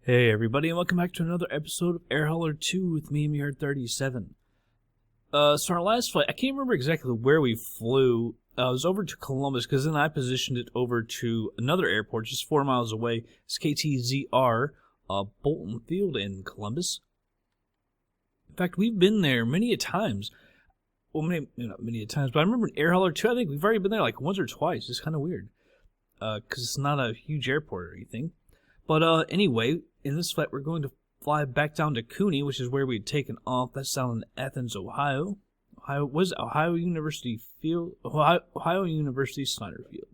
Hey everybody, and welcome back to another episode of Air Hauler 2 with me, Mir37. So our last flight, I can't remember exactly where we flew. It was over to Columbus, because then I positioned it over to another airport just 4 miles away. It's KTZR, Bolton Field in Columbus. In fact, we've been there many a times. Well, not many a times, but I remember in Air Hauler 2, I think we've already been there like once or twice. It's kind of weird, because it's not a huge airport or anything. But anyway, in this flight, we're going to fly back down to KUNI, which is where we'd taken off. That's down in Athens, Ohio. Ohio University Field? Ohio University Snyder Field.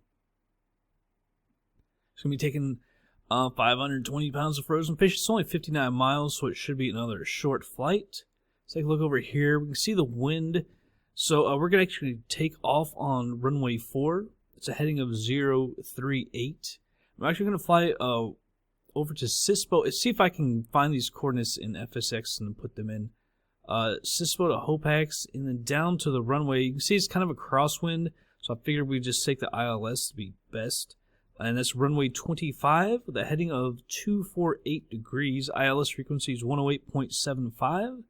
It's going to be taking 520 pounds of frozen fish. It's only 59 miles, so it should be another short flight. Let's take a look over here. We can see the wind. So we're going to actually take off on runway 4. It's a heading of 038. I'm actually going to fly over to Sispo. Let's see if I can find these coordinates in FSX and put them in. Sispo to Hopax, and then down to the runway. You can see it's kind of a crosswind, so I figured we'd just take the ILS to be best. And that's runway 25 with a heading of 248 degrees. ILS frequency is 108.75.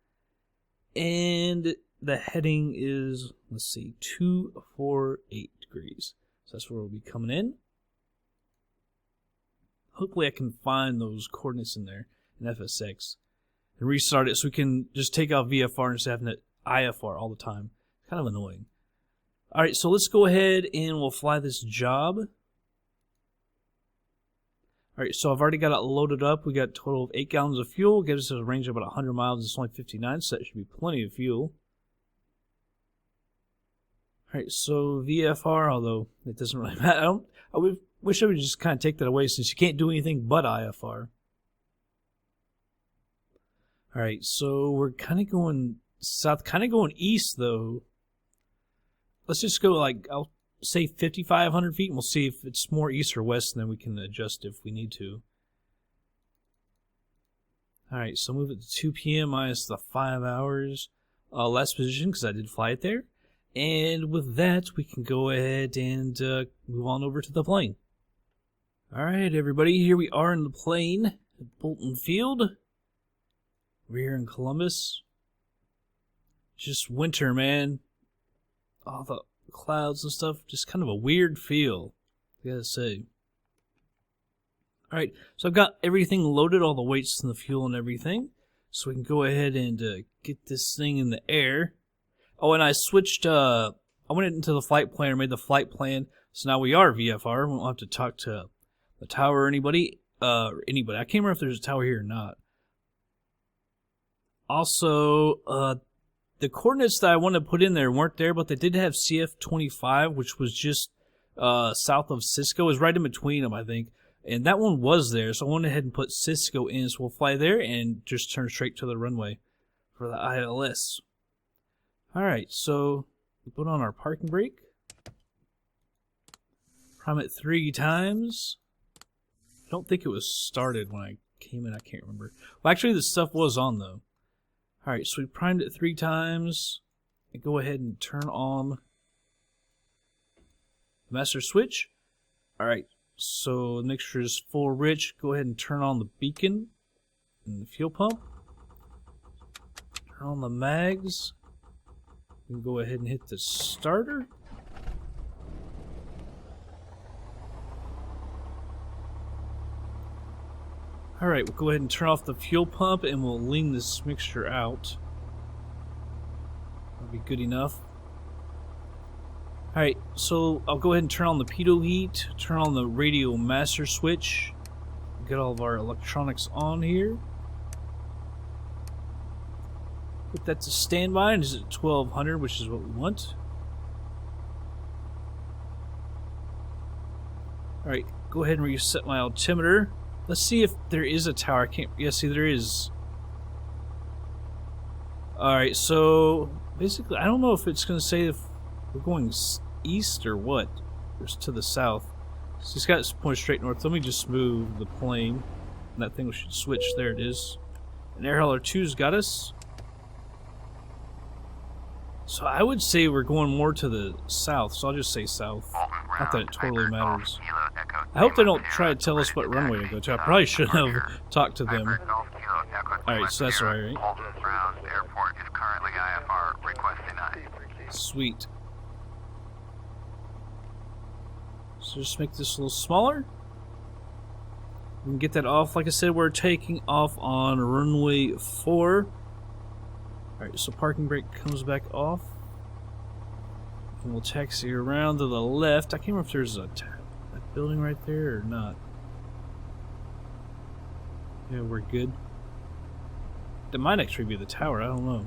And the heading is, let's see, 248 degrees. So that's where we'll be coming in. Hopefully I can find those coordinates in there in FSX and restart it so we can just take out VFR instead of having it IFR all the time. It's kind of annoying. Alright, so let's go ahead and we'll fly this job. Alright, so I've already got it loaded up. We got a total of 8 gallons of fuel. Gives us a range of about 100 miles. It's only 59, so that should be plenty of fuel. Alright, so VFR, although it doesn't really matter. I wish I would just kind of take that away since you can't do anything but IFR. Alright, so we're kind of going south, kind of going east though. Let's just go like, I'll say 5,500 feet and we'll see if it's more east or west and then we can adjust if we need to. Alright, so move it to 2 p.m. minus the 5 hours. Last position because I did fly it there. And with that, we can go ahead and move on over to the plane. Alright, everybody, here we are in the plane at Bolton Field. We're here in Columbus. Just winter, man. All the clouds and stuff. Just kind of a weird feel, I gotta say. Alright, so I've got everything loaded, all the weights and the fuel and everything. So we can go ahead and get this thing in the air. Oh, and I switched, I went into the flight planner, made the flight plan. So now we are VFR. We won't have to talk to the tower or anybody. I can't remember if there's a tower here or not. Also, the coordinates that I wanted to put in there weren't there, but they did have CF25, which was just south of Cisco. It was right in between them, I think. And that one was there, so I went ahead and put Cisco in. So we'll fly there and just turn straight to the runway for the ILS. Alright, so we put on our parking brake. Prime it 3 times. I don't think it was started when I came in, I can't remember. Well, actually, the stuff was on, though. Alright, so we primed it 3 times. And go ahead and turn on the master switch. Alright, so the mixture is full rich. Go ahead and turn on the beacon and the fuel pump. Turn on the mags. We can go ahead and hit the starter. Alright, we'll go ahead and turn off the fuel pump and we'll lean this mixture out. That'll be good enough. Alright, so I'll go ahead and turn on the pitot heat, turn on the radio master switch, get all of our electronics on here. Put that to standby, and it's at 1200, which is what we want. Alright, go ahead and reset my altimeter. Let's see if there is a tower. I can't. Yeah, see, there is. Alright, so basically, I don't know if it's going to say if we're going east or what. Or to the south. So it's got to point straight north. Let me just move the plane. And that thing should switch. There it is. And Air Hauler 2's got us. So I would say we're going more to the south, so I'll just say south. Not that it totally matters. Kilo Echo I hope they don't try to tell us what runway to go to. I probably should have talked to them. Alright, so that's alright, right? Airport is currently IFR, request denied. Sweet. So just make this a little smaller. We can get that off. Like I said, we're taking off on runway 4. Alright, so parking brake comes back off. And we'll taxi around to the left. I can't remember if there's a building right there or not. Yeah, we're good. That might actually be the tower, I don't know.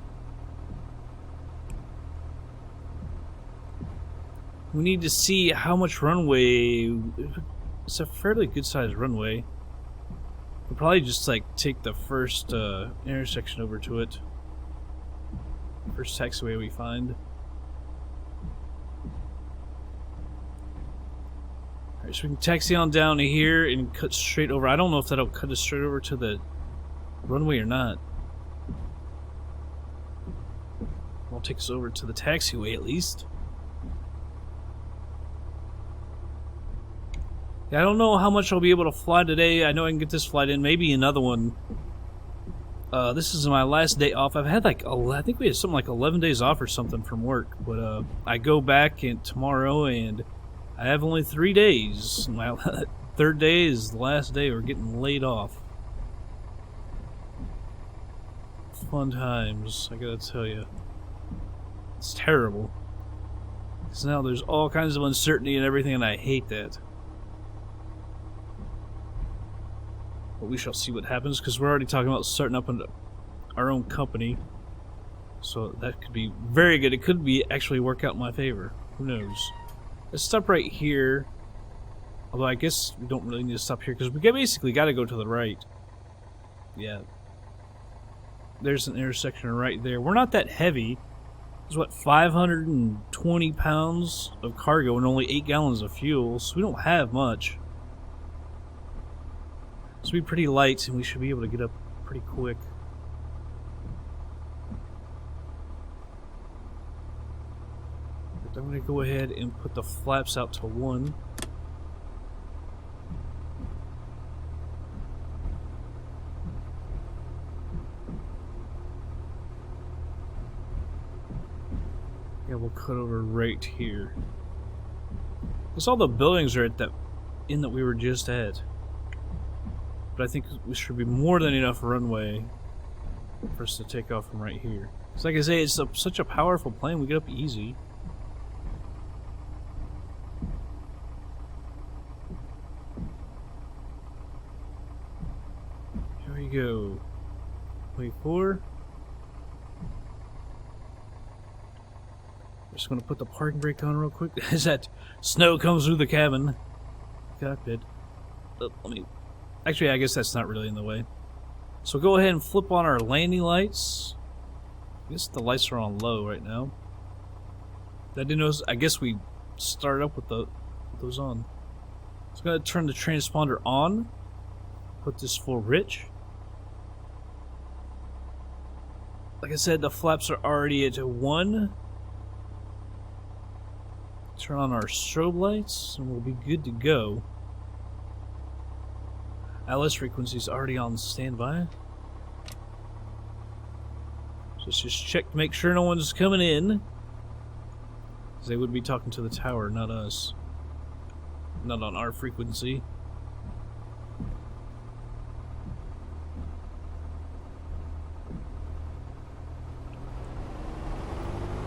We need to see how much runway. It's a fairly good sized runway. We'll probably just like take the first intersection over to it. First taxiway we find. Alright, so we can taxi on down to here and cut straight over. I don't know if that'll cut us straight over to the runway or not. It'll take us over to the taxiway at least. Yeah, I don't know how much I'll be able to fly today. I know I can get this flight in, maybe another one. This is my last day off. I've had like, I think we had something like 11 days off or something from work. But I go back tomorrow and I have only 3 days. My third day is the last day. We're getting laid off. Fun times, I gotta tell you. It's terrible. Because now there's all kinds of uncertainty and everything, and I hate that. But we shall see what happens, because we're already talking about starting up our own company. So that could be very good. It could be actually work out in my favor. Who knows? Let's stop right here. Although I guess we don't really need to stop here, because we basically got to go to the right. Yeah. There's an intersection right there. We're not that heavy. It's what, 520 pounds of cargo and only 8 gallons of fuel, so we don't have much. So we're pretty light, and we should be able to get up pretty quick. But I'm going to go ahead and put the flaps out to 1. Yeah, we'll cut over right here. Because all the buildings are at that inn that we were just at. But I think we should be more than enough runway for us to take off from right here. Because like I say, it's such a powerful plane, we get up easy. Here we go. Wait for. Just gonna put the parking brake on real quick as that snow comes through the cabin. Cockpit. Let me. Actually, I guess that's not really in the way. So go ahead and flip on our landing lights. I guess the lights are on low right now. I didn't notice. I guess we started up with those on. So I'm gonna turn the transponder on. Put this full rich. Like I said, the flaps are already at 1. Turn on our strobe lights, and we'll be good to go. LS frequency is already on standby. So let's just check to make sure no one's coming in. Because they would be talking to the tower, not us. Not on our frequency.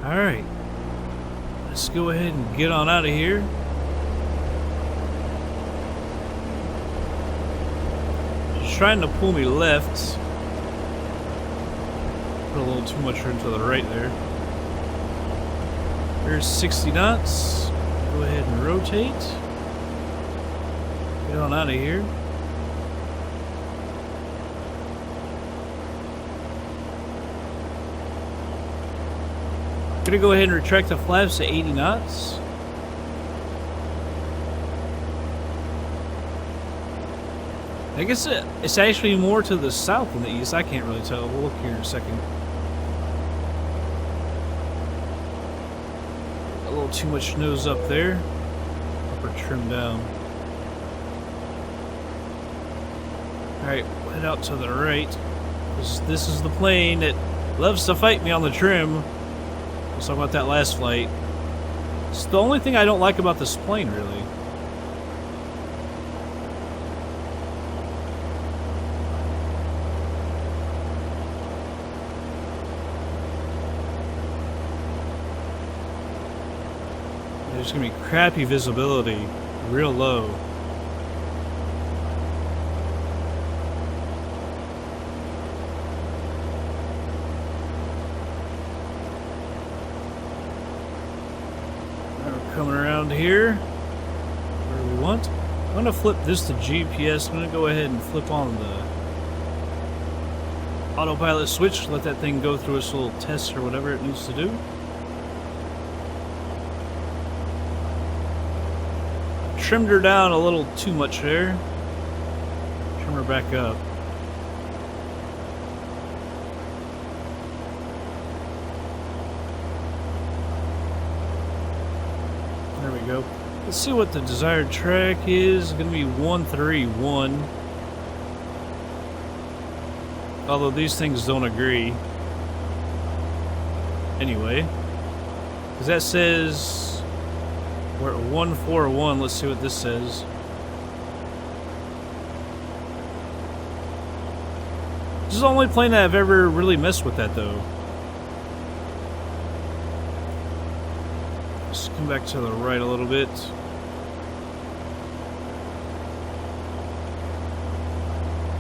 Alright. Let's go ahead and get on out of here. She's trying to pull me left. Put a little too much room to the right there. Here's 60 knots. Go ahead and rotate. Get on out of here. Gonna go ahead and retract the flaps to 80 knots. I guess it's actually more to the south than the east. I can't really tell. We'll look here in a second. A little too much nose up there. Upper trim down. Alright, head out to the right. This is the plane that loves to fight me on the trim. Let's talk about that last flight. It's the only thing I don't like about this plane, really. There's gonna be crappy visibility, real low. Coming around here where we want. I'm gonna flip this to GPS. I'm gonna go ahead and flip on the autopilot switch, let that thing go through its little test or whatever it needs to do. Trimmed her down a little too much there. Trim her back up. There we go. Let's see what the desired track is. It's going to be 131. Although these things don't agree. Anyway. Because that says we're at 141. Let's see what this says. This is the only plane that I've ever really messed with that though. Let's come back to the right a little bit.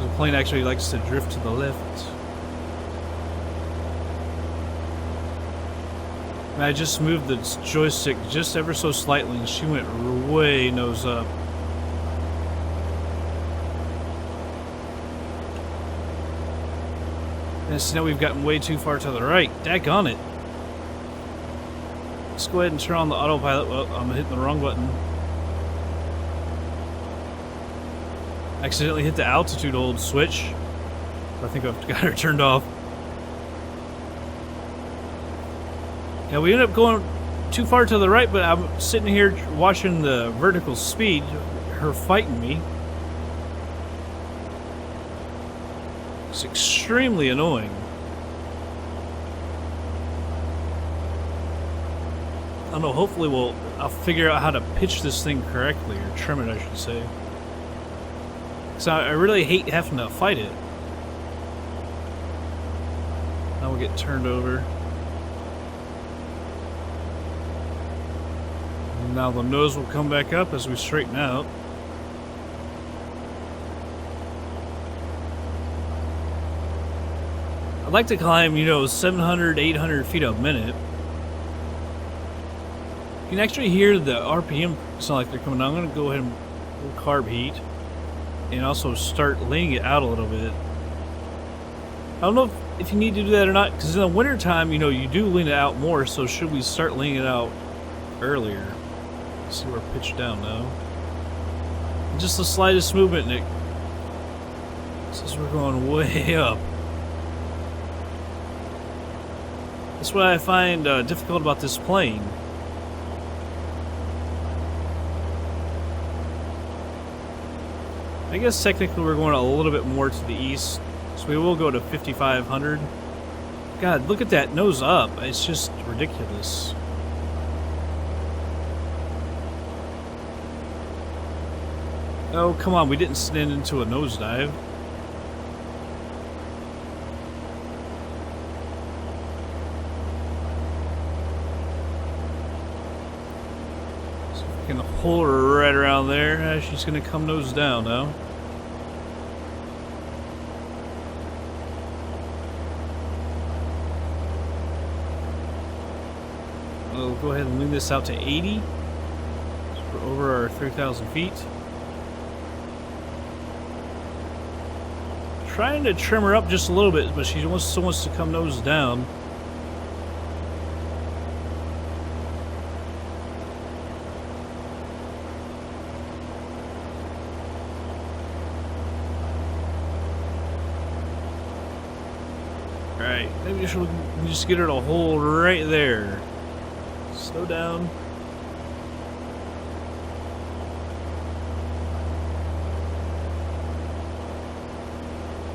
The plane actually likes to drift to the left. And I just moved the joystick just ever so slightly and she went way nose up. And so now we've gotten way too far to the right. Daggone it. Let's go ahead and turn on the autopilot. Well, I'm hitting the wrong button. Accidentally hit the altitude hold switch. I think I've got her turned off. Yeah, we ended up going too far to the right, but I'm sitting here watching the vertical speed, her fighting me. It's extremely annoying. I don't know, hopefully I'll figure out how to pitch this thing correctly, or trim it, I should say. So I really hate having to fight it. Now we'll get turned over. Now the nose will come back up as we straighten out. I'd like to climb, 700, 800 feet a minute. You can actually hear the RPM sound like they're coming down. I'm going to go ahead and carb heat. And also start laying it out a little bit. I don't know if you need to do that or not, because in the wintertime, you do lean it out more, so should we start laying it out earlier? Let's see, we're pitched down now. Just the slightest movement, Nick. Says we're going way up. That's what I find difficult about this plane. I guess technically we're going a little bit more to the east, so we will go to 5,500. God, look at that nose up. It's just ridiculous. Oh, come on, we didn't stand into a nosedive. So we can hold her right around there. She's going to come nose down now. We'll go ahead and lean this out to 80. So we're over our 3,000 feet. Trying to trim her up just a little bit, but she still wants to come nose down. Alright, maybe we should just get her to hold right there. Slow down.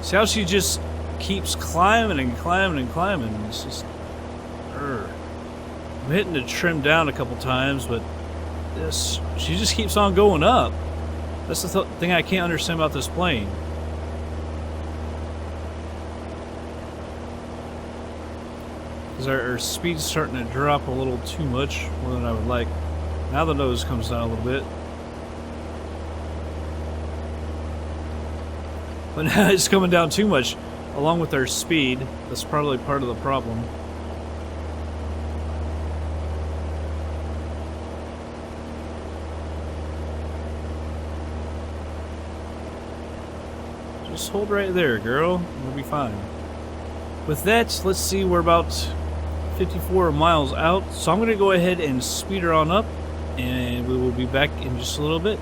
See how she just keeps climbing and climbing and climbing. It's just... I'm hitting to trim down a couple times, but she just keeps on going up. That's the thing I can't understand about this plane. Because our speed's starting to drop a little too much, more than I would like. Now the nose comes down a little bit. But now it's coming down too much, along with our speed. That's probably part of the problem. Just hold right there, girl. We'll be fine. With that, let's see, we're about 54 miles out. So I'm going to go ahead and speed her on up, and we will be back in just a little bit.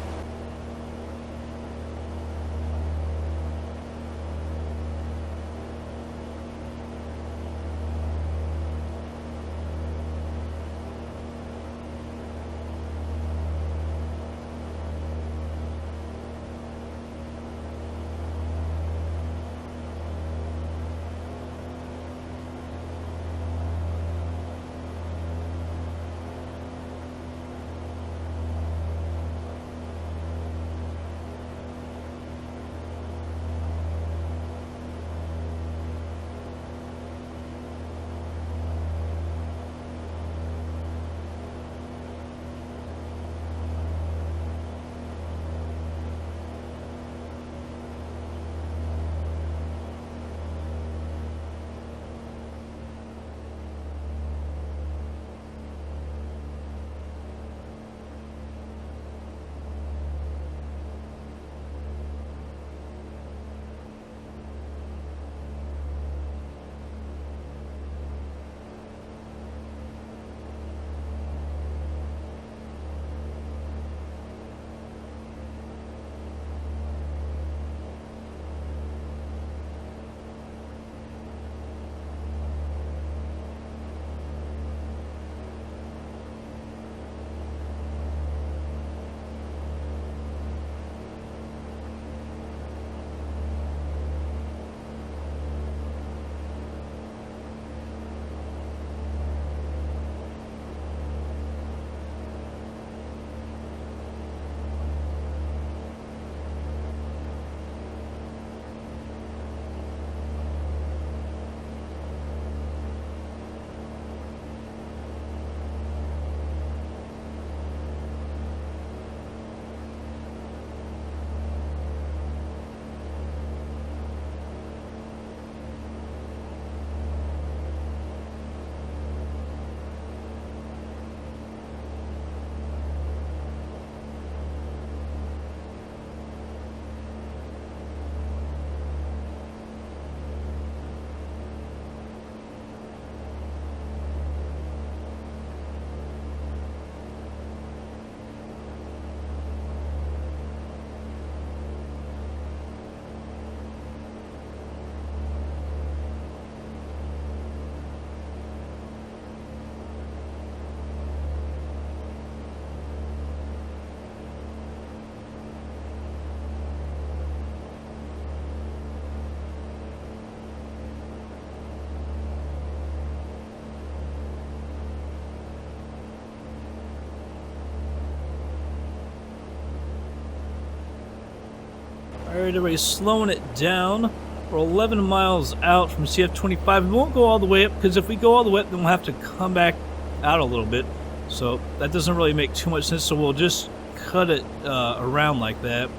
Alright, everybody's slowing it down. We're 11 miles out from CF25. We won't go all the way up, because if we go all the way up, then we'll have to come back out a little bit. So that doesn't really make too much sense, so we'll just cut it around like that.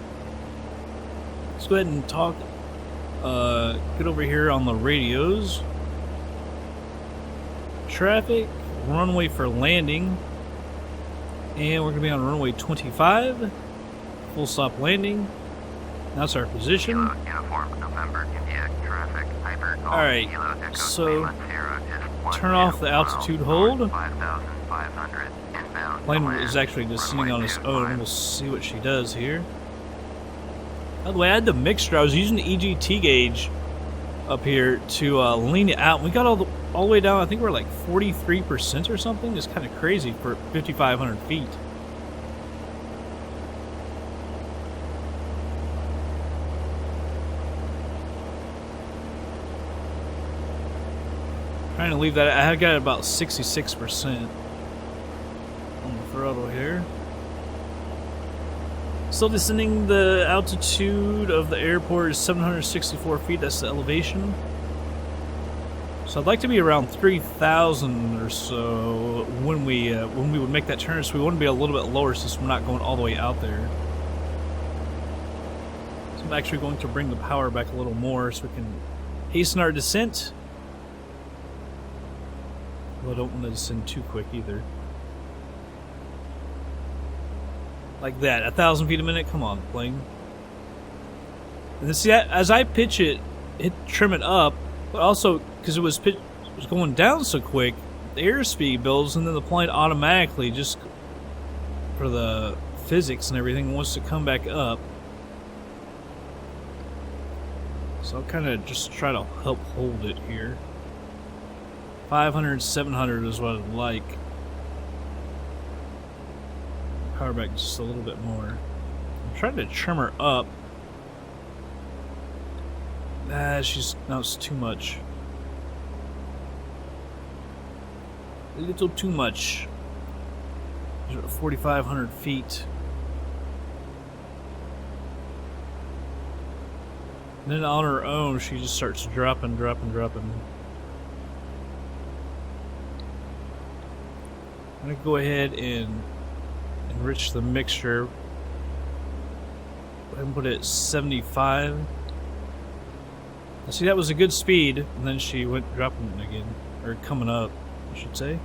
Let's go ahead and talk. Get over here on the radios. Traffic, runway for landing. And we're going to be on runway 25. Full stop landing. That's our position. Alright, so turn off the altitude hold. Plane is actually just sitting on its own. We'll see what she does here. By the way, I had the mixture. I was using the EGT gauge up here to lean it out. We got all the way down. I think we're like 43% or something. It's kind of crazy for 5,500 feet. Trying to leave that. I got about 66% on the throttle here. Still descending. The altitude of the airport is 764 feet. That's the elevation. So I'd like to be around 3,000 or so when we would make that turn. So we want to be a little bit lower since we're not going all the way out there. So I'm actually going to bring the power back a little more so we can hasten our descent. Well, I don't want to descend too quick either. Like that, 1,000 feet a minute. Come on, plane. And then see, as I pitch it, trim it up, but also because it was going down so quick, the airspeed builds, and then the plane automatically, just for the physics and everything, wants to come back up. So I'll kind of just try to help hold it here. 500, 700 is what I'd like. Power back just a little bit more. I'm trying to trim her up. No, it's too much. A little too much. 4,500 feet. And then on her own, she just starts dropping. I'm gonna go ahead and enrich the mixture. Go ahead and put it at 75. See, that was a good speed, and then she went dropping it again, or coming up, I should say.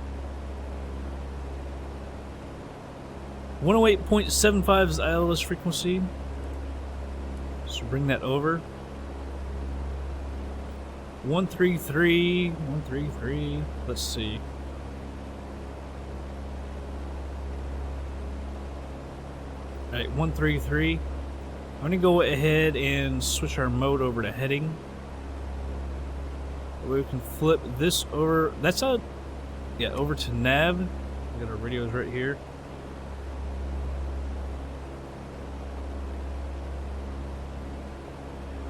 108.75 is the ILS frequency. So bring that over. 133. Let's see. Alright, 133. I'm gonna go ahead and switch our mode over to heading. We can flip this over. That's over to nav. We got our radios right here.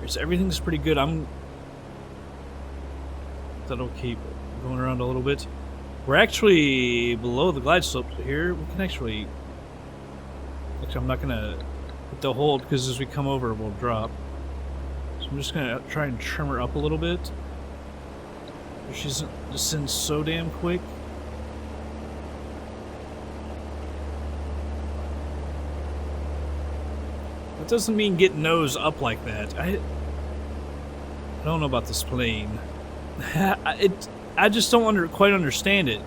So everything's pretty good. That'll keep going around a little bit. We're actually below the glide slope here. We can actually I'm not gonna put the hold because as we come over, we'll drop. So I'm just gonna try and trim her up a little bit. She doesn't descend so damn quick. That doesn't mean get nose up like that. I don't know about this plane. I just don't quite understand it.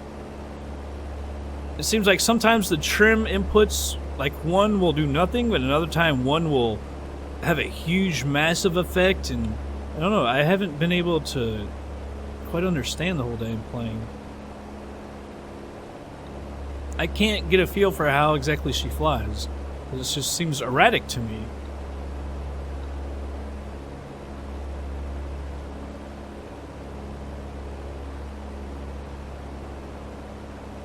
It seems like sometimes the trim inputs, like one will do nothing, but another time one will have a huge, massive effect, and I don't know. I haven't been able to quite understand the whole damn plane. I can't get a feel for how exactly she flies. It just seems erratic to me.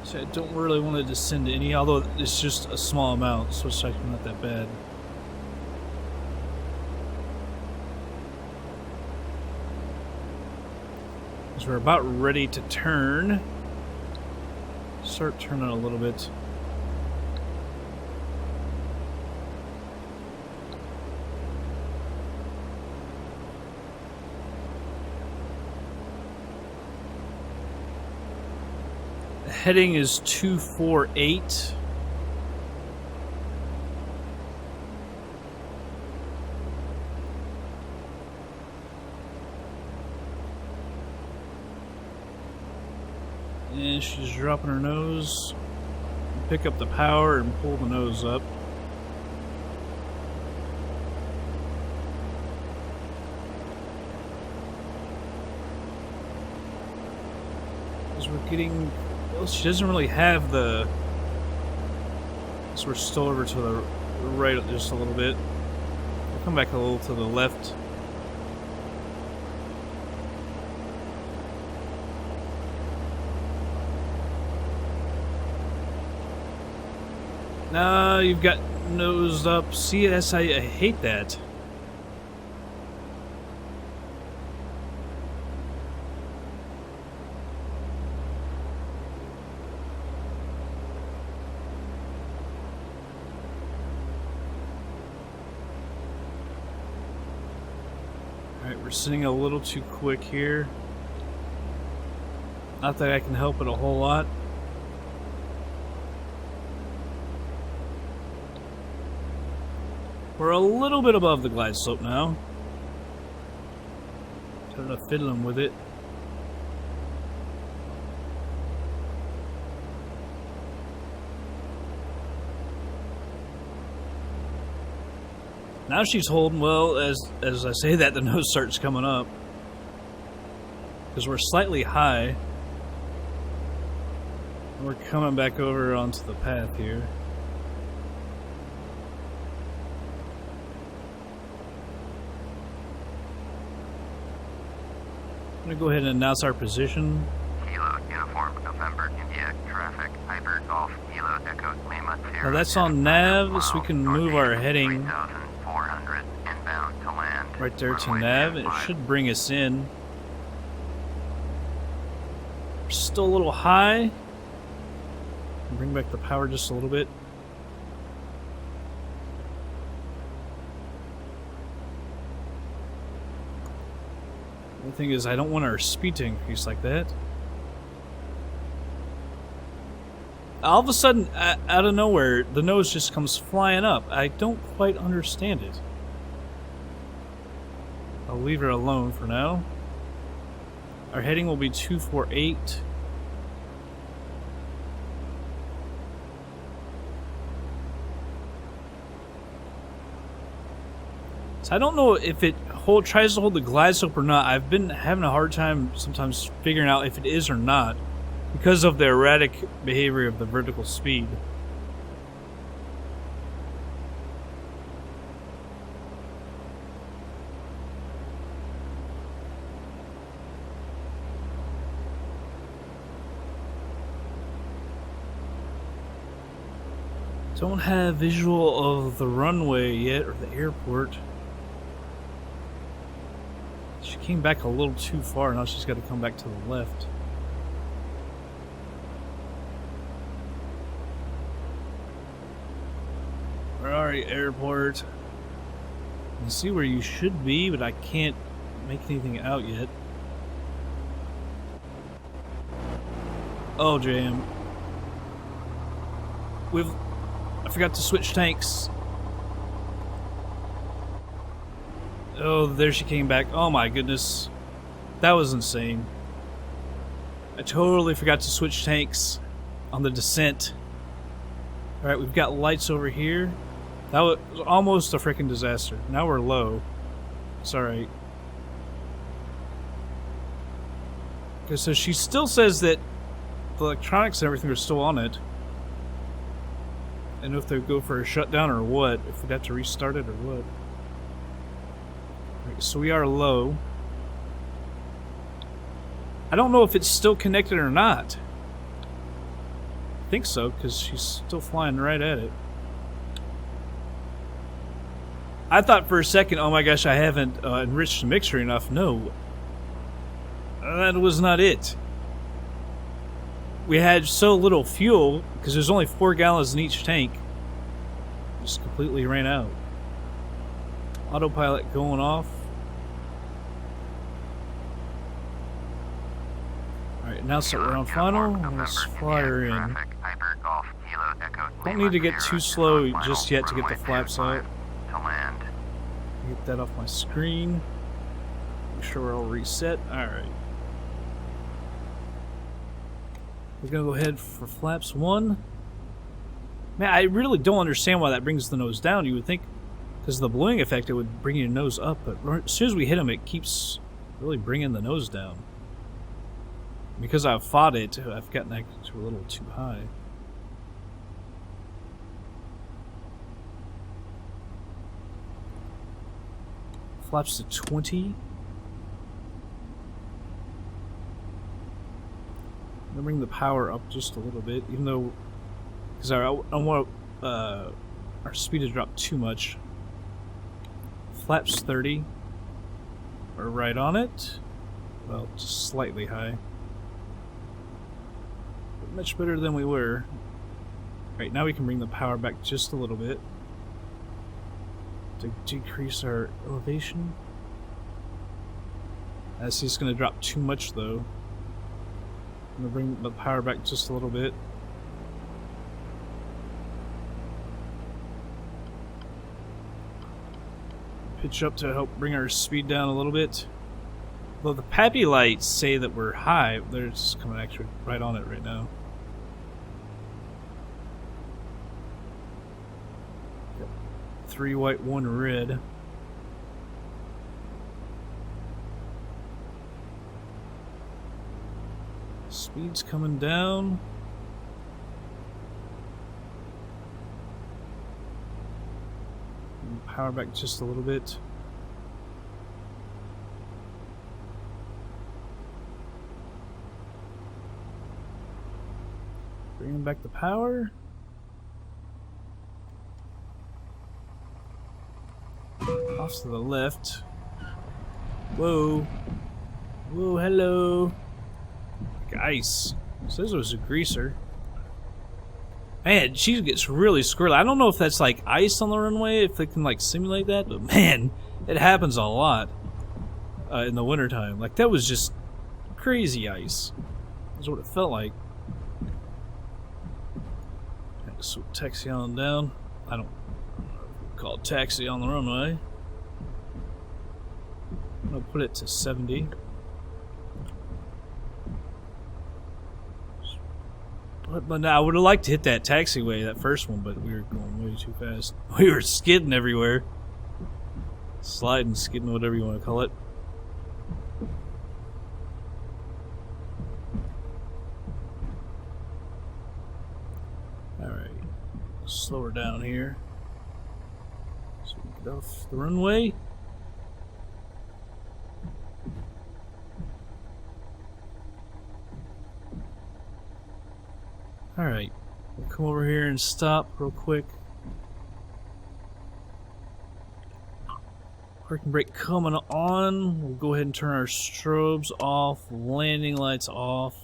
So I don't really want to descend any, although it's just a small amount, so it's actually not that bad. So we're about ready to turn. Start turning a little bit. The heading is 248. And she's dropping her nose. Pick up the power and pull the nose up. As we're getting, well, she doesn't really have the. So we're still over to the right just a little bit. We'll come back a little to the left. No, you've got nosed up. CS, I hate that. Alright, we're sitting a little too quick here. Not that I can help it a whole lot. We're a little bit above the glide slope now. Kind of fiddling with it. Now she's holding well. As I say that, the nose starts coming up. Because we're slightly high. We're coming back over onto the path here. I'm going to go ahead and announce our position. Kilo, Uniform, November, India, traffic, Hyper, Golf, Kilo, Echo, Lima, Sierra. Now that's on nav, so we can move our heading 3,400 inbound to land. right there to nav. It should bring us in. We're still a little high. Bring back the power just a little bit. The thing is, I don't want our speed to increase like that. All of a sudden, out of nowhere, the nose just comes flying up. I don't quite understand it. I'll leave her alone for now. Our heading will be 248. So I don't know if it tries to hold the glide slope or not. I've been having a hard time sometimes figuring out if it is or not because of the erratic behavior of the vertical speed. Don't have visual of the runway yet, or the airport. She came back a little too far, now she's got to come back to the left. Where are you, airport? I can see where you should be, but I can't make anything out yet. Oh, jam. I forgot to switch tanks. Oh, there she came back. Oh my goodness. That was insane. I totally forgot to switch tanks on the descent. Alright, we've got lights over here. That was almost a freaking disaster. Now we're low. It's alright. Okay, so she still says that the electronics and everything are still on it. I don't know if they go for a shutdown or what. If we'd have to restart it or what. Right, so we are low. I don't know if it's still connected or not. I think so, because she's still flying right at it. I thought for a second, oh my gosh, I haven't enriched the mixture enough. No. That was not it. We had so little fuel, because there's only 4 gallons in each tank. Just completely ran out. Autopilot going off. Alright, now that we're on final, let's fly her in. Don't need to get too slow just yet to get the flaps out. Get that off my screen. Make sure we're all reset. Alright. We're gonna go ahead for flaps 1. Man, I really don't understand why that brings the nose down. You would think, because of the ballooning effect, it would bring your nose up, but as soon as we hit them, it keeps really bringing the nose down. Because I've fought it, I've gotten that to a little too high. Flaps to 20. I'm gonna bring the power up just a little bit, even though, because I don't want our speed to drop too much. Flaps 30. We're right on it. Well, just slightly high. But much better than we were. Right, now we can bring the power back just a little bit to decrease our elevation. I see it's going to drop too much though. I'm going to bring the power back just a little bit. Pitch up to help bring our speed down a little bit. Though the PAPI lights say that we're high, they're just coming actually right on it right now. Yep. 3 white, 1 red. Speed's coming down. Power back just a little bit. Bringing back the power. Off to the left. Whoa. Whoa, hello. Like ice. Says it was a greaser. Man, she gets really squirrely. I don't know if that's like ice on the runway, if they can like simulate that, but man, it happens a lot in the wintertime. Like that was just crazy ice. That's what it felt like. So taxi on down. I don't call it taxi on the runway. I'm gonna put it to 70. But now I would have liked to hit that taxiway, that first one, but we were going way too fast. We were skidding everywhere. Sliding, skidding, whatever you want to call it. Alright. Slow her down here. So we can get off the runway. Alright, we'll come over here and stop real quick. Parking brake coming on. We'll go ahead and turn our strobes off, landing lights off.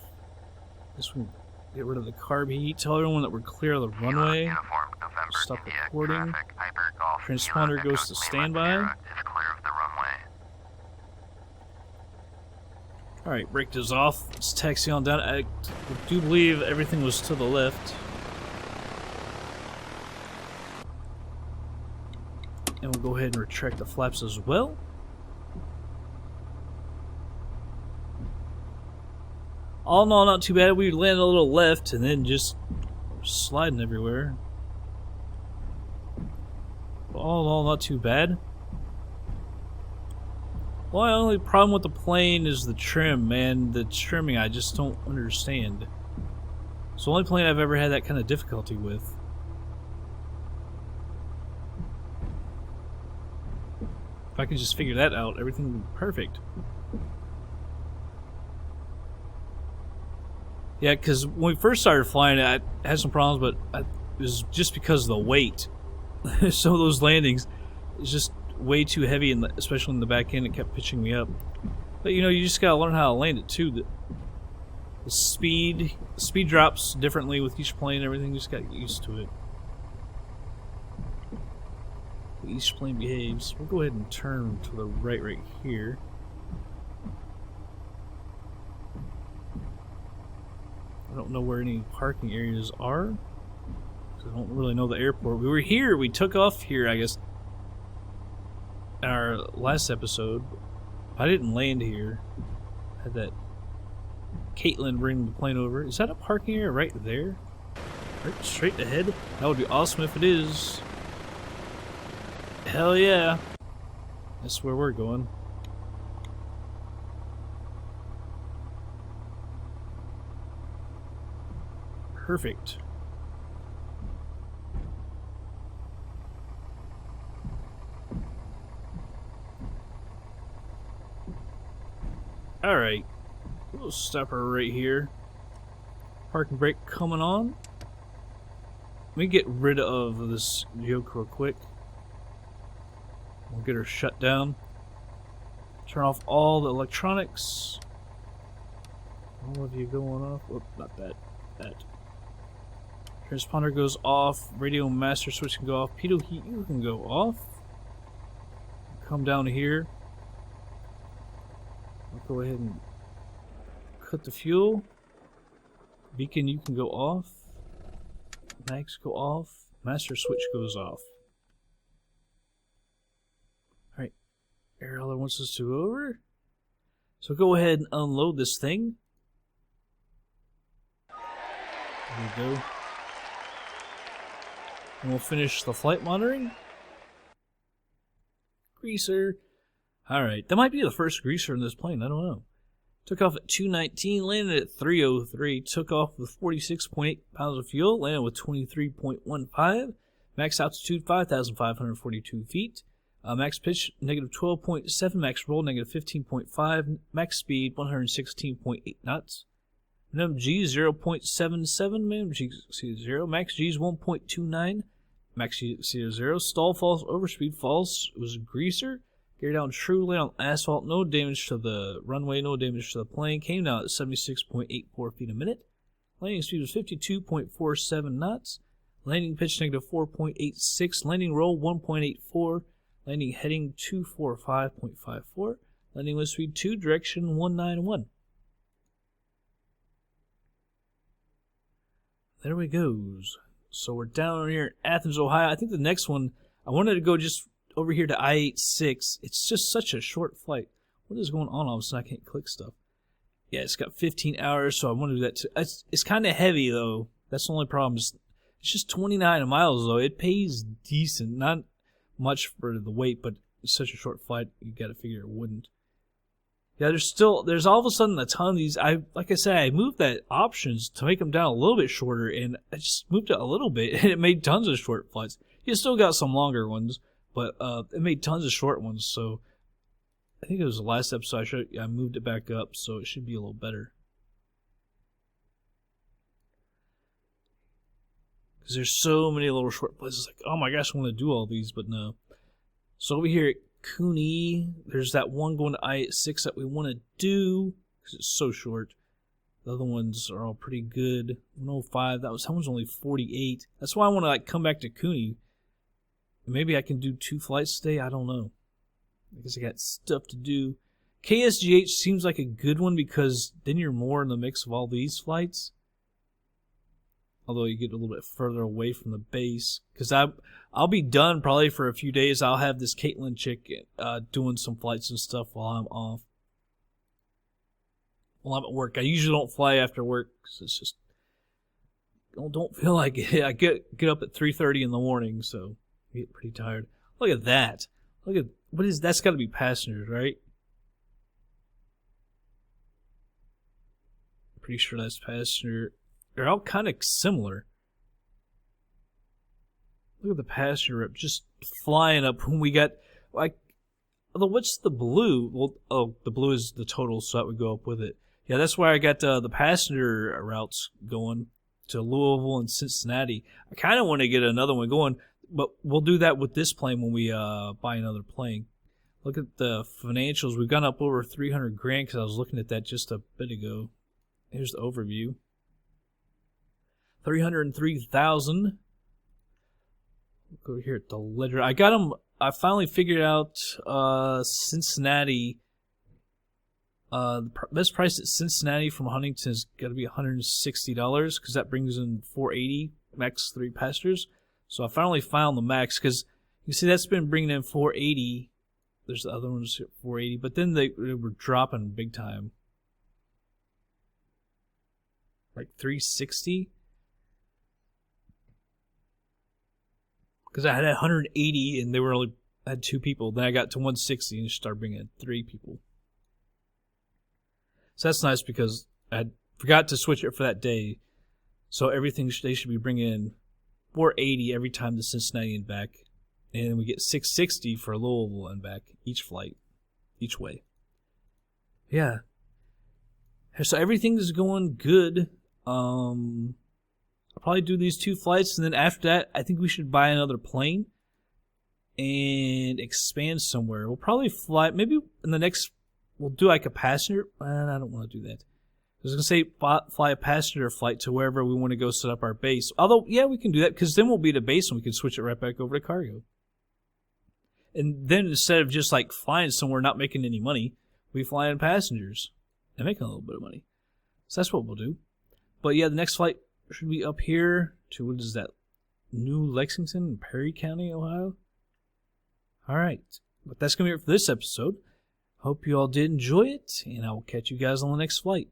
This one, get rid of the carb heat. Tell everyone that we're clear of the runway. Stop recording. Transponder goes to standby. Alright, brake is off. Let's taxi on down. I do believe everything was to the left. And we'll go ahead and retract the flaps as well. All in all, not too bad. We landed a little left and then just sliding everywhere. All in all, not too bad. Well, the only problem with the plane is the trim, man. The trimming, I just don't understand. It's the only plane I've ever had that kind of difficulty with. If I could just figure that out, everything would be perfect. Yeah, because when we first started flying, I had some problems, but it was just because of the weight. Some of those landings, it's just way too heavy, especially in the back end. It kept pitching me up. But you know, you just gotta learn how to land it too. The speed drops differently with each plane. Everything, you just gotta get used to it. Each plane behaves. We'll go ahead and turn to the right here. I don't know where any parking areas are. I don't really know the airport. We were here. We took off here, I guess, in our last episode. I didn't land here. I had that Caitlin bring the plane over. Is that a parking area right there? Right straight ahead? That would be awesome if it is. Hell yeah. That's where we're going. Perfect. Alright, we'll stop her right here. Parking brake coming on. Let me get rid of this yoke real quick. We'll get her shut down. Turn off all the electronics. All of you going off. Oh, not that. That. Transponder goes off. Radio master switch can go off. Pitot heat you can go off. Come down here. I'll go ahead and cut the fuel. Beacon, you can go off. Max, go off. Master switch goes off. Alright. Air hauler wants us to go over. So go ahead and unload this thing. There we go. And we'll finish the flight monitoring. Greaser. Alright, that might be the first greaser in this plane, I don't know. Took off at 219, landed at 303, took off with 46.8 pounds of fuel, landed with 23.15, max altitude 5,542 feet, max pitch negative 12.7, max roll negative 15.5, max speed 116.8 knots, minimum G 0.77, minimum G 0, max G is 1.29, max G 0, stall false, overspeed false, it was a greaser. Gear down true, land on asphalt, no damage to the runway, no damage to the plane. Came down at 76.84 feet a minute. Landing speed was 52.47 knots. Landing pitch negative 4.86. Landing roll 1.84. Landing heading 245.54. Landing wind speed 2, direction 191. There we goes. So we're down here in Athens, Ohio. I think the next one, I wanted to go just over here to I-86. It's just such a short flight. What is going on? All of a sudden I can't click stuff. Yeah, it's got 15 hours, so I want to do that too. It's kind of heavy, though. That's the only problem. It's just 29 miles, though. It pays decent. Not much for the weight, but it's such a short flight, you got to figure it wouldn't. Yeah, there's all of a sudden a ton of these. Like I said, I moved that options to make them down a little bit shorter, and I just moved it a little bit, and it made tons of short flights. You still got some longer ones. But it made tons of short ones, so I think it was the last episode I moved it back up, so it should be a little better. Because there's so many little short places, like, oh my gosh, I want to do all these, but no. So over here at KUNI, there's that one going to I-86 that we want to do, because it's so short. The other ones are all pretty good. 105, that one's only 48. That's why I want to come back to KUNI. Maybe I can do 2 flights today. I don't know. I guess I got stuff to do. KSGH seems like a good one because then you're more in the mix of all these flights. Although you get a little bit further away from the base. Because I'll be done probably for a few days. I'll have this Caitlin chick doing some flights and stuff while I'm off. While I'm at work. I usually don't fly after work because it's just... don't feel like it. I get up at 3:30 in the morning, so... I get pretty tired. Look at that. Look at that's got to be passengers, right? Pretty sure that's passenger. They're all kind of similar. Look at the passenger up just flying up. When we got like, although what's the blue? Well, oh, the blue is the total, so that would go up with it. Yeah, that's why I got the passenger routes going to Louisville and Cincinnati. I kind of want to get another one going. But we'll do that with this plane when we buy another plane. Look at the financials. We've gone up over 300 grand because I was looking at that just a bit ago. Here's the overview. 303,000. Go here at the ledger. I got them. I finally figured out Cincinnati. The best price at Cincinnati from Huntington is got to be $160 because that brings in 480 max 3 passengers. So I finally found the max because you see that's been bringing in 480. There's the other ones at 480, but then they were dropping big time, like 360. Because I had 180 and they were only had 2 people. Then I got to 160 and started bringing in 3 people. So that's nice because I forgot to switch it for that day. So everything they should be bringing in 480 every time to Cincinnati and back. And we get 660 for Louisville and back each flight, each way. Yeah. So everything's going good. I'll probably do these 2 flights, and then after that, I think we should buy another plane and expand somewhere. We'll probably fly, maybe in the next, we'll do like a passenger. I don't want to do that. I was going to say fly a passenger flight to wherever we want to go set up our base. Although, yeah, we can do that because then we'll be at a base and we can switch it right back over to cargo. And then instead of just like flying somewhere not making any money, We'll be flying passengers and making a little bit of money. So that's what we'll do. But yeah, the next flight should be up here to, what is that? New Lexington, Perry County, Ohio. Alright. But that's going to be it for this episode. Hope you all did enjoy it, and I will catch you guys on the next flight.